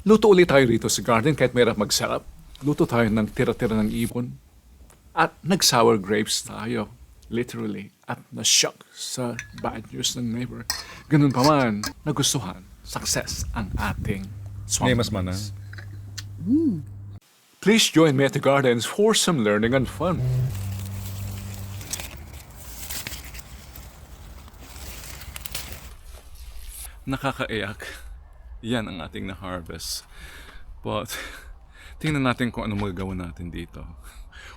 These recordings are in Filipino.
Luto ulit tayo rito sa garden kahit mahirap magsarap. Luto tayo ng tira-tira ng ibon. At nag-sour grapes tayo. Literally. At na-shock sa bad news ng neighbor. Ganun pa man, nagustuhan. Success ang ating swamp. May mas mana. Please join me at the gardens for some learning and fun. Nakakaiyak. Yan ang ating na-harvest. But, tingnan natin kung ano magagawa natin dito.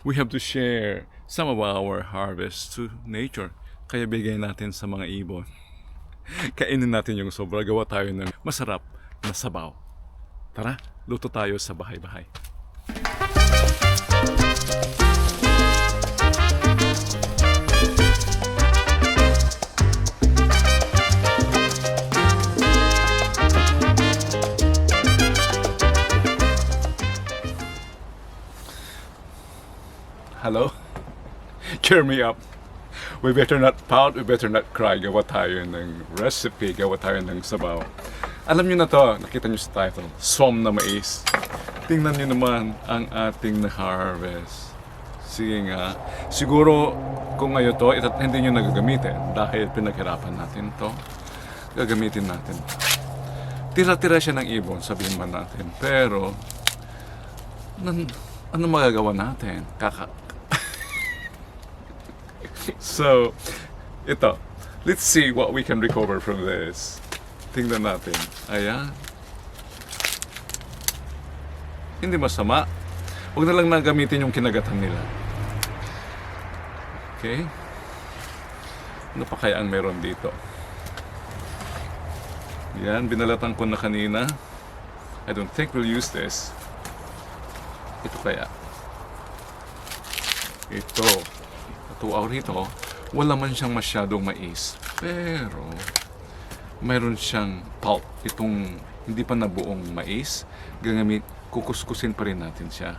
We have to share some of our harvest to nature. Kaya bigay natin sa mga ibon. Kainin natin yung sobra. Gawa tayo ng masarap na sabaw. Tara, luto tayo sa bahay-bahay. Hello? Cheer me up. We better not pout, we better not cry. Gawa tayo ng recipe, gawa tayo ng sabaw. Alam niyo na to, nakita niyo sa title, Swam na Mais. Tingnan niyo naman ang ating na-harvest. Sige nga, siguro kung ngayon to, hindi niyo nagagamitin dahil pinaghirapan natin to. Gagamitin natin. Tira-tira siya ng ibon, sabihin man natin. Pero, ano magagawa natin? So, ito. Let's see what we can recover from this. Tingnan natin. Ayan. Hindi masama. Huwag na lang nagamitin yung kinagatan nila. Okay? Ano pa kaya ang meron dito? Yan, binalatan ko na kanina. I don't think we'll use this. Ito kaya. Ito. Tuaw rito, wala man siyang masyadong mais. Pero, mayroon siyang pulp. Itong hindi pa nabuong mais, kukuskusin pa rin natin siya.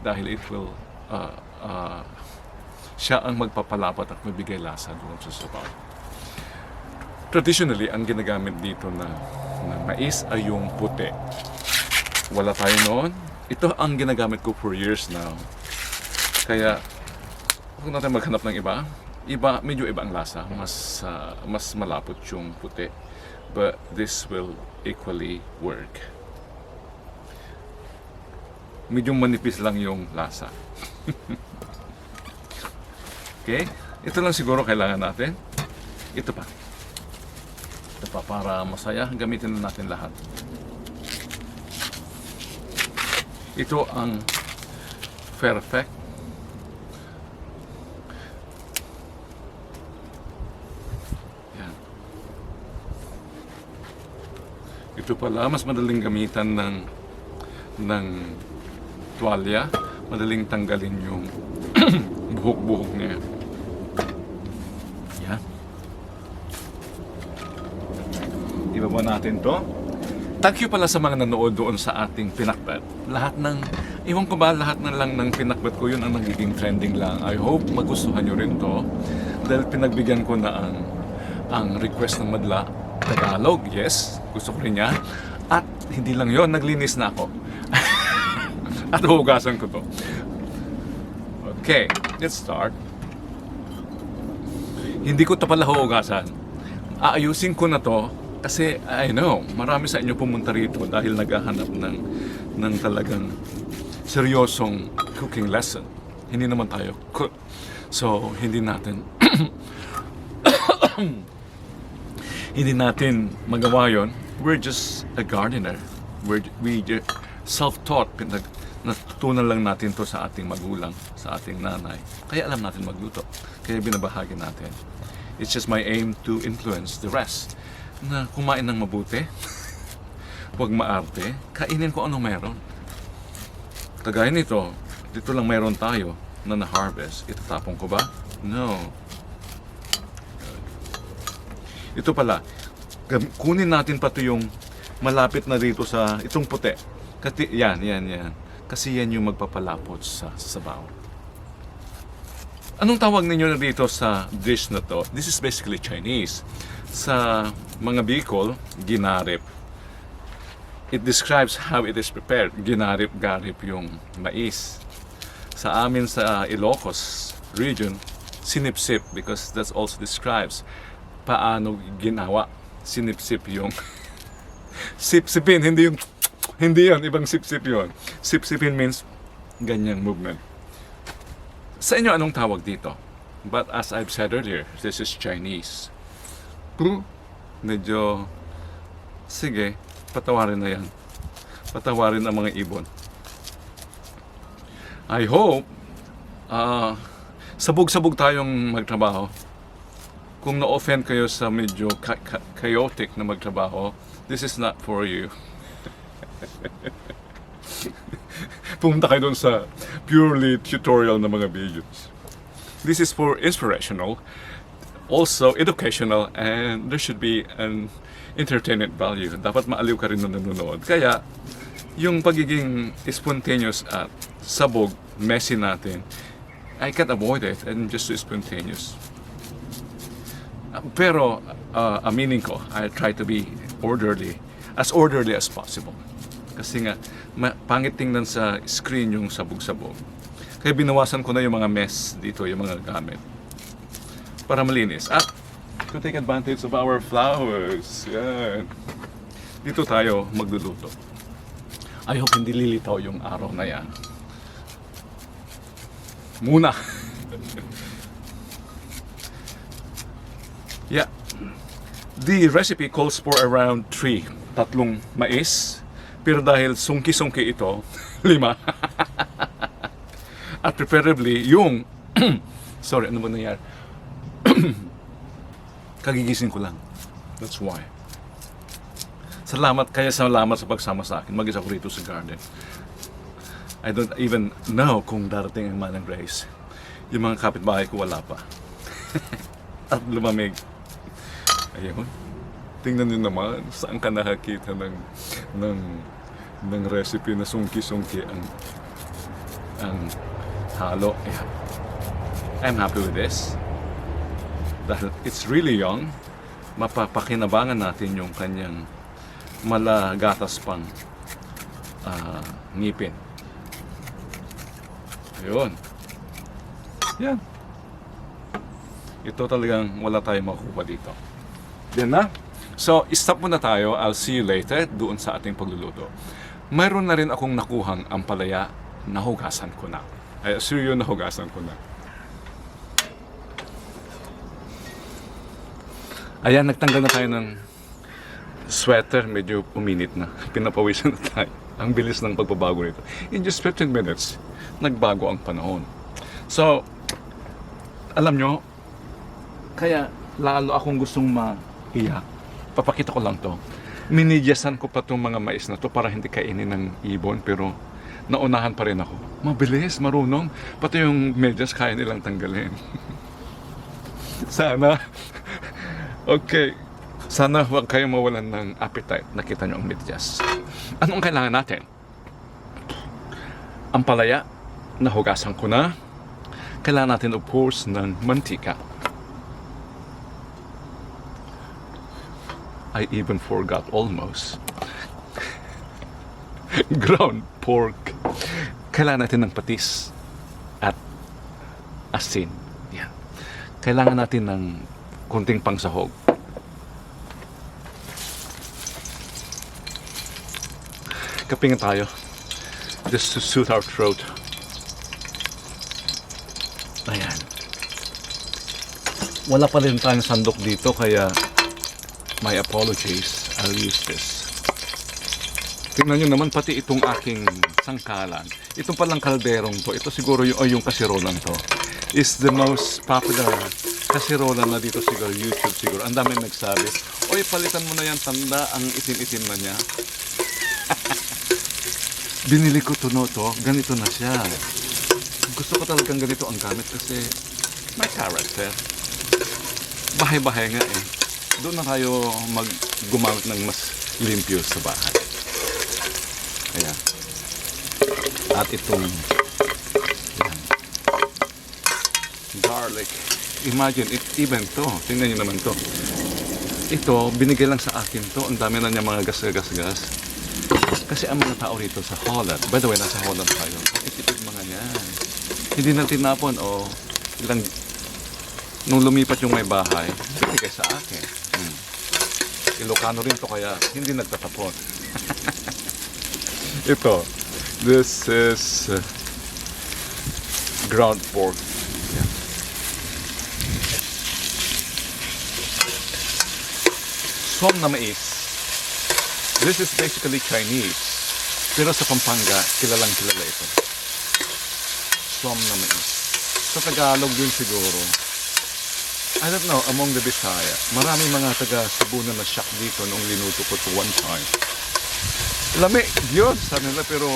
Dahil it will, siya ang magpapalapat at magbigay lasa doon sa sabaw. Traditionally, ang ginagamit dito na mais ay yung puti. Wala tayo noon. Ito ang ginagamit ko for years now. Kaya, huwag natin maghanap ng iba. Medyo iba ang lasa. Mas malapot yung puti. But this will equally work. Medyo manipis lang yung lasa. Okay? Ito lang siguro kailangan natin. Ito pa. Ito pa para masaya. Gamitin na natin lahat. Ito ang perfect. Ito pala, mas madaling gamitan ng tuwalya. Madaling tanggalin yung buhok-buhok niya. Yan. Ibaba natin to. Thank you pala sa mga nanood doon sa ating pinakbat. Iwan ko ba, lahat na lang ng pinakbat ko, yun ang nagiging trending lang. I hope magustuhan nyo rin to. Dahil pinagbigyan ko na ang request ng madla. Tagalog, yes. Gusto ko rin yan. At hindi lang yon, naglinis na ako. At hugasan ko to. Okay, let's start. Hindi ko to pala hugasan. Aayusin ko na to kasi I know, marami sa inyo pumunta rito dahil naghahanap ng talagang seryosong cooking lesson. Hindi naman tayo cook. So, hindi natin hindi natin magawa yon. We're just a gardener. We just self-taught. Natutunan lang natin to sa ating magulang, sa ating nanay. Kaya alam natin magluto. Kaya binabahagi natin. It's just my aim to influence the rest. Na kumain ng mabuti. Huwag maarte. Kainin ko ano meron. Kagaya nito, dito lang meron tayo na na-harvest. Itatapon ko ba? No. Ito pala, kunin natin pati yung malapit na dito sa itong puti. Kasi yan. Kasi yan yung magpapalapot sa sabaw. Anong tawag ninyo dito sa dish na to? This is basically Chinese. Sa mga Bicol, ginarip. it describes how it is prepared. Ginarip-garip yung mais. Sa amin sa Ilocos region, sinipsip, because that also describes paano ginawa. Sinipsip yung sipsipin, hindi yun, ibang sipsip yun. Sipsipin means ganyang movement. Sa inyo, anong tawag dito? But as I've said earlier, this is Chinese. Medyo, sige, patawarin na yan. Patawarin ang mga ibon. I hope, sabog-sabog tayong magtrabaho. Kung na-offend kayo sa medyo chaotic na magtrabaho, this is not for you. Pumunta kayo doon sa purely tutorial na mga videos. This is for inspirational, also educational, and there should be an entertainment value. Dapat maaliw ka rin na nanonood. Kaya, yung pagiging spontaneous at sabog, messy natin, I can't avoid it and just so spontaneous. Pero, aminin ko, I try to be orderly as possible. Kasi nga, pangit tingnan sa screen yung sabog-sabog. Kaya binawasan ko na yung mga mess dito, yung mga gamit. Para malinis. At, to take advantage of our flowers. Yan. Dito tayo magluluto. I hope hindi lilitaw yung araw na yan. Muna. Yeah. The recipe calls for around 3 mais. Pero dahil sungki-sungki ito, 5. At preferably yung sorry, ano ba nangyari? Kagigising ko lang. That's why. Salamat sa pagsama sa akin. Mag-isa ko rito sa garden. I don't even know kung darating ang Manang Grace. Yung mga kapitbahay ko wala pa. At lumamig. Ayun. Tingnan niyo naman saan ka nakakita ng recipe na sungki-sungki ang halo. Yeah. I'm happy with this. Dahil it's really young. Mapapakinabangan natin yung kanyang malagatas pang ngipin. Ayun. Yan. Ito talagang wala tayong makukuha dito. Yan na. So, stop muna tayo. I'll see you later doon sa ating pagluluto. Mayroon na rin akong nakuhang ampalaya na hugasan ko na. I assure you, nahugasan ko na. Ayan, nagtanggal na tayo ng sweater. Medyo uminit na. Pinapawisan na tayo. Ang bilis ng pagbabago nito. In just 15 minutes, nagbago ang panahon. So, alam nyo, kaya lalo akong gustong maiyak. Papakita ko lang to. Minidyasan ko pa itong mga mais na to para hindi kainin ng ibon, pero naunahan pa rin ako. Mabilis, marunong. Pati yung medyas kaya nilang tanggalin. Sana. Okay. Sana huwag kayong mawalan ng appetite. Nakita nyo ang medyas. Anong kailangan natin? Ang palaya, nahugasan ko na. Kailangan natin, of course, ng mantika. I even forgot almost. Ground pork. Kailangan natin ng patis at asin. Yan. Kailangan natin ng kunting pangsahog. Kapingan tayo. Just to soothe our throat. Ayan. Wala pa rin tayong sandok dito, kaya my apologies. I'll use this. Tingnan nyo naman pati itong aking sangkalan. Itong palang kalderong to, ito siguro yung kasirolan to, is the most popular kasirolan na dito siguro, YouTube siguro. Ang dami nagsabi, oy, palitan mo na yan, tanda, ang itim-itim na niya. Binili ko to, ganito na siya. Gusto ko talagang ganito ang gamit kasi may character. Bahay-bahay nga eh. Doon na kayo gumamit ng mas limpyo sa bahay. Ayan. At itong yan, garlic. Imagine, even to. Tingnan nyo naman to. Ito, binigay lang sa akin to. Ang dami na niya mga gas-gas-gas. Kasi ang mga tao rito sa Holland, by the way, nasa Holland tayo, itipid mga yan. Hindi na tinapon o ilang, nung lumipat yung may bahay, binigay sa akin. Ilocano rin to kaya hindi nagtatapon. Ito, this is ground pork. Yan. Som na mais. This is basically Chinese. Pero sa Pampanga, kilalang kilala ito. Som na mais. Sa Tagalog din siguro. I don't know, among the Bisaya. Maraming mga taga Cebu na na-shock dito nung linuto ko to one time. Lami, Diyos, sabi nila, pero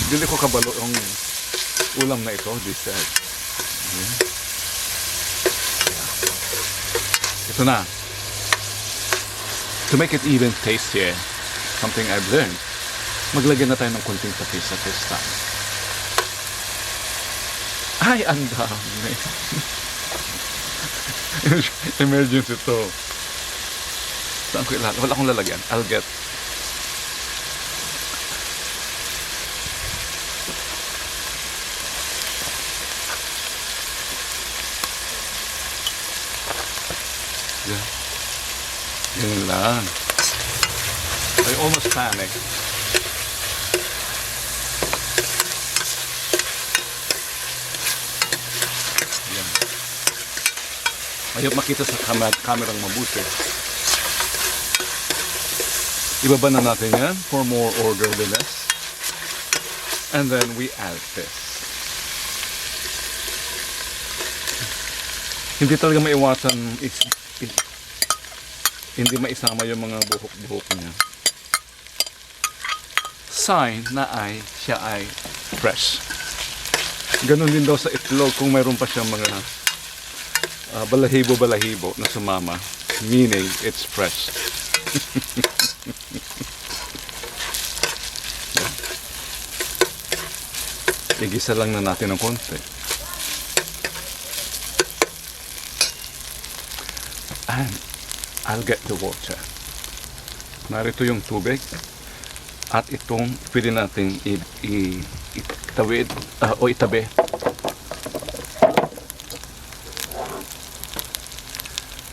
dili ko kabalo yung ulam na ito, they said. Ito na. To make it even tastier, something I've learned, maglagyan na tayo ng konting patis sa this time. Ay, ang dami. Emergency to. Saan ko ilalagay? Wala akong lalagyan. I'll get. Yeah. Yan lang. I almost panic. Yan. Ayaw makita sa kamerang mabuti. Ibaba na natin yan for more orderliness. And then we add this. Hindi talaga maiwasan hindi maisama yung mga buhok-buhok niya. Sign na siya ay fresh. Ganon din daw sa itlog kung mayroon pa siyang mga balahibo-balahibo na sumama. Meaning, it's fresh. Igisa lang na natin ng konti. And I'll get the water. Narito yung tubig. At itong pwede natin itawid o itabi.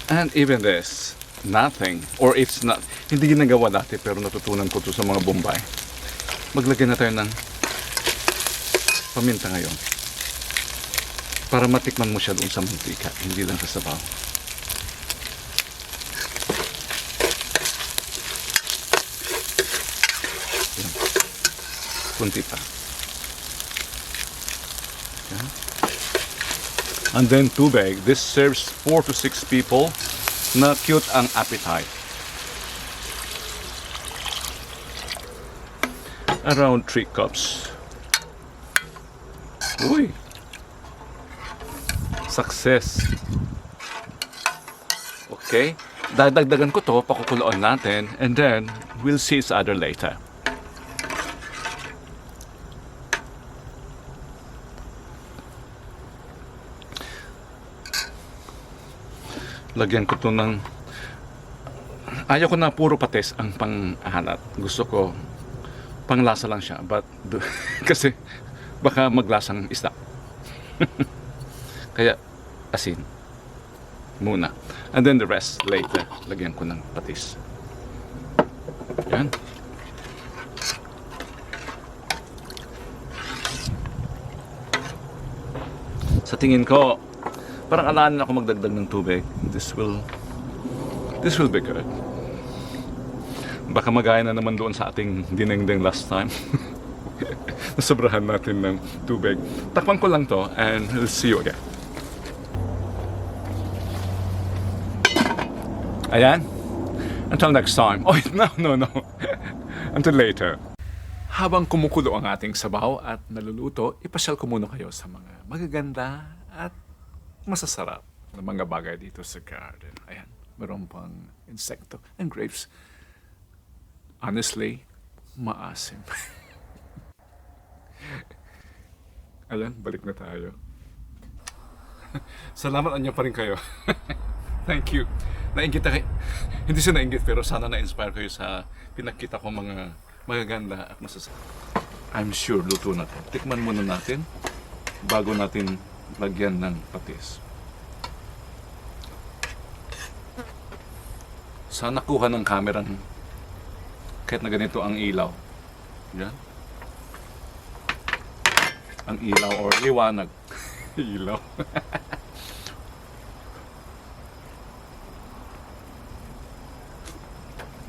And even this, nothing, or it's not, hindi ginagawa dati pero natutunan ko to sa mga Bombay. Maglagay na tayo ng paminta ngayon. Para matikman mo siya doon sa mantika, hindi lang sa sabaw. Kunti pa. Okay. And then tubig. This serves 4 to 6 people na cute ang appetite. Around 3 cups. Uy! Success! Okay. Dadagdagan ko to, pakukuluan natin, and then we'll see each other later. Lagyan ko to ng ayaw ko na puro patis ang panghalat. Gusto ko panglasa lang siya, but kasi baka maglasang isda. Kaya asin muna, and then the rest later. Lagyan ko ng patis. Yan. Sa tingin ko parang alanin ako magdagdag ng tubig. This will be good. Baka magaya na naman doon sa ating dinengdeng last time. Nasobrahan natin ng tubig. Takpan ko lang to and we'll see you again. Ayan. Until next time. Oh, no. Until later. Habang kumukulo ang ating sabaw at naluluto, ipasyal ko muna kayo sa mga magaganda at masasarap na mga bagay dito sa garden. Ayan, meron pang insekto and grapes. Honestly, maasim. Alam, balik na tayo. Salamat anyo pa rin kayo. Thank you. Nainggit kayo. Hindi siya nainggit pero sana na-inspire kayo sa pinakita ko mga magaganda at I'm sure luto na to. Tikman muna natin bago natin lagyan ng patis. Sana kuha ng camera kahit na ganito ang ilaw. Yan. Ang ilaw or liwanag. Ilaw.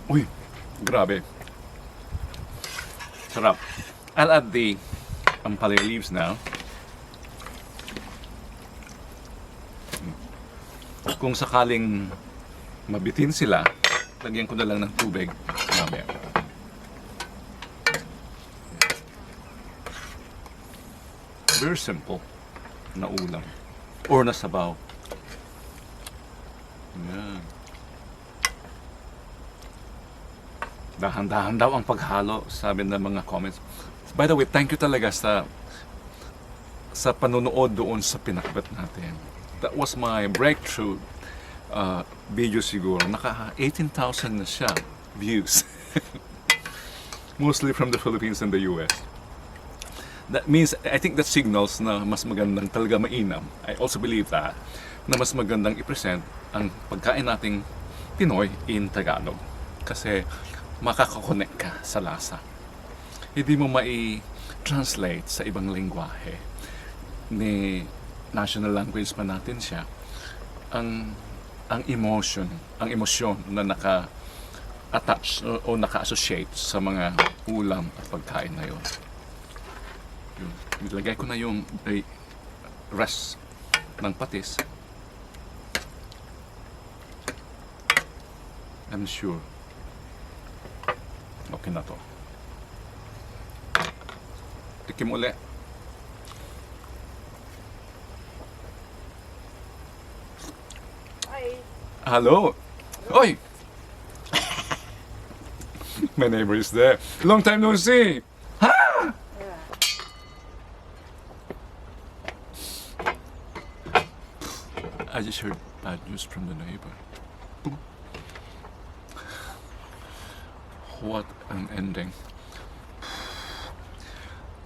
Uy, grabe. Sarap. I'll add the ampalaya leaves now. Kung sakaling mabitin sila, lagyan ko na lang ng tubig. Mamaya. Very simple na ulam. Or na sabaw. Yan. Dahan-dahan daw ang paghalo, sabi ng mga comments. By the way, thank you talaga sa panonood doon sa pinakbat natin. That was my breakthrough video siguro. Naka 18,000 na siya views. Mostly from the Philippines and the US. That means, I think that signals na mas magandang talaga mainam. I also believe that na mas magandang i-present ang pagkain nating Pinoy in Tagalog. Kasi makakakonect ka sa lasa. Hindi mo mai-translate sa ibang lingwahe. Ni national language pa natin siya. Ang emosyon na naka-attach o naka-associate sa mga ulam at pagkain na yun. Nilagay ko na yung rest ng patis. I'm sure okay na to. Tikim uli. Hi. Hello. Oi. My neighbor is there. Long time no see. I just heard bad news from the neighbor. What an ending.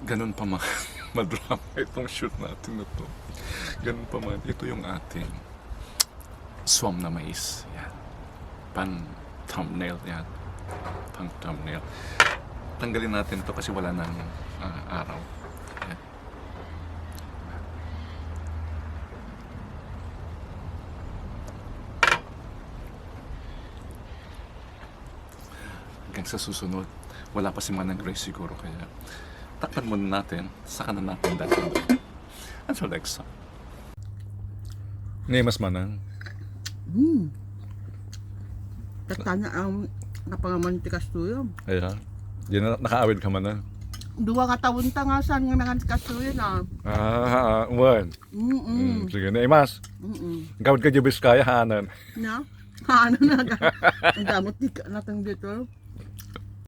Ganun pa man, madrama itong shoot natin na to. Ganun pa man, ito yung ating swam na mais. Yan. Pan-thumbnail yan. Pang-thumbnail. Tanggalin natin to kasi wala nang araw. Yan. Hanggang sa susunod, wala pa si Manang Grace siguro kaya takpan muna natin, saka na natin dati. Until next time. Ngayon mas Manang. Tatanya ang napangamantikas tuyo. Ayan. Di na nakaawid ka man na. Dua ka taon ta nga saan nga nakantikas tuyo na. Uwan. Sige na, Imas. Gawad ka Jubis kaya hanan. Na? Ano na ga? Ang damot di ka natang dito.